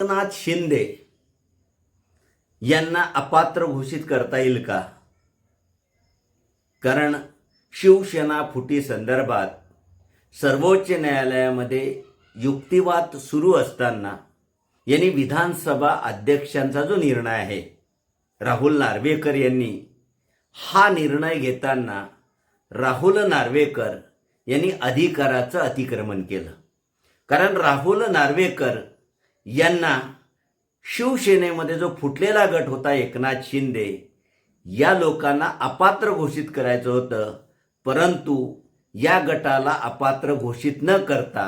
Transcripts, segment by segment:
एकनाथ शिंदे यांना अपात्र घोषित करता येईल का? कारण शिवसेना फुटी संदर्भात सर्वोच्च न्यायालयामध्ये युक्तिवाद सुरू असताना यांनी विधानसभा अध्यक्षांचा जो निर्णय आहे, राहुल नार्वेकर यांनी हा निर्णय घेताना राहुल नार्वेकर यांनी अधिकाराचं अतिक्रमण केलं. कारण राहुल नार्वेकर यांना शिवसेनेमध्ये जो फुटलेला गट होता एकनाथ शिंदे या लोकांना अपात्र घोषित करायचं होतं, परंतु या गटाला अपात्र घोषित न करता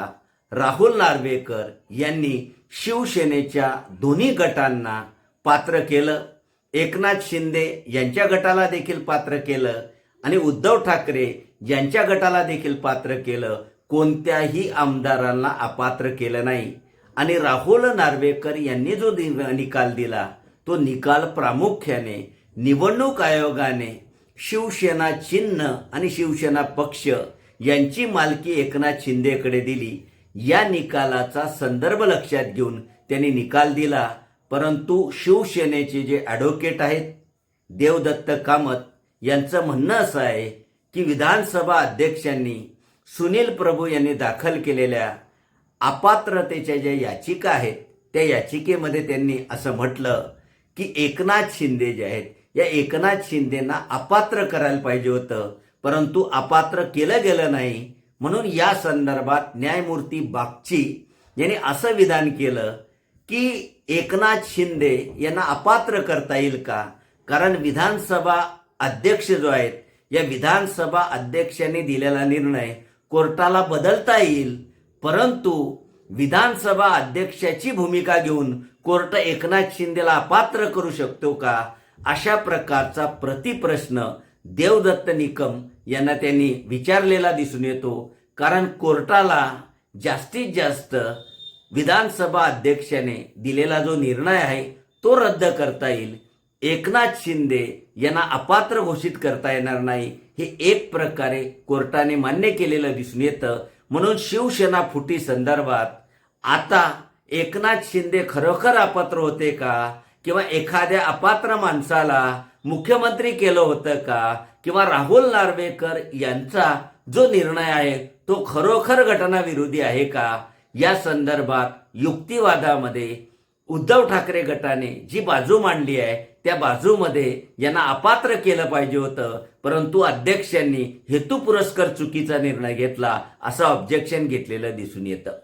राहुल नार्वेकर यांनी शिवसेनेच्या दोन्ही गटांना पात्र केलं. एकनाथ शिंदे यांच्या गटाला देखील पात्र केलं आणि उद्धव ठाकरे यांच्या गटाला देखील पात्र केलं. कोणत्याही आमदारांना अपात्र केलं नाही. आणि राहुल नार्वेकर यांनी जो निकाल दिला तो निकाल प्रामुख्याने निवडणूक आयोगाने शिवसेना चिन्ह आणि शिवसेना पक्ष यांची मालकी एकनाथ शिंदेकडे दिली या निकालाचा संदर्भ लक्षात घेऊन त्यांनी निकाल दिला. परंतु शिवसेनेचे जे ॲडव्होकेट आहेत देवदत्त कामत यांचं म्हणणं असं आहे की विधानसभा अध्यक्षांनी सुनील प्रभू यांनी दाखल केलेल्या अपात्रतेच्या ज्या याचिका आहेत त्या याचिकेमध्ये त्यांनी असं म्हटलं की एकनाथ शिंदे जे आहेत या एकनाथ शिंदेंना अपात्र करायला पाहिजे होतं, परंतु अपात्र केलं गेलं नाही. म्हणून या संदर्भात न्यायमूर्ती बागची यांनी असं विधान केलं की एकनाथ शिंदे यांना अपात्र करता येईल का? कारण विधानसभा अध्यक्ष जो आहेत या विधानसभा अध्यक्षांनी दिलेला निर्णय कोर्टाला बदलता येईल, परंतु विधानसभा अध्यक्षाची भूमिका घेऊन कोर्ट एकनाथ शिंदेला अपात्र करू शकतो का? अशा प्रकारचा प्रतिप्रश्न देवदत्त निकम यांना त्यांनी विचारलेला दिसून येतो. कारण कोर्टाला जास्तीत जास्त विधानसभा अध्यक्षाने दिलेला जो निर्णय आहे तो रद्द करता येईल. एकनाथ शिंदे यांना अपात्र घोषित करता येणार नाही हे एक प्रकारे कोर्टाने मान्य केलेलं दिसून येतं. म्हणून शिवसेना फुटी संदर्भात आता एकनाथ शिंदे खरोखर अपात्र होते का, किंवा एखाद्या अपात्र माणसाला मुख्यमंत्री केलं होतं का, किंवा राहुल नार्वेकर यांचा जो निर्णय आहे तो खरोखर घटनाविरोधी आहे का, या संदर्भात युक्तिवादामध्ये उद्धव ठाकरे गटाने जी बाजू मांडली आहे त्या बाजूमध्ये यांना अपात्र केलं पाहिजे होतं, परंतु अध्यक्षांनी हेतुपुरस्सर चुकीचा निर्णय घेतला असं ऑब्जेक्शन घेतलेलं दिसून येतं.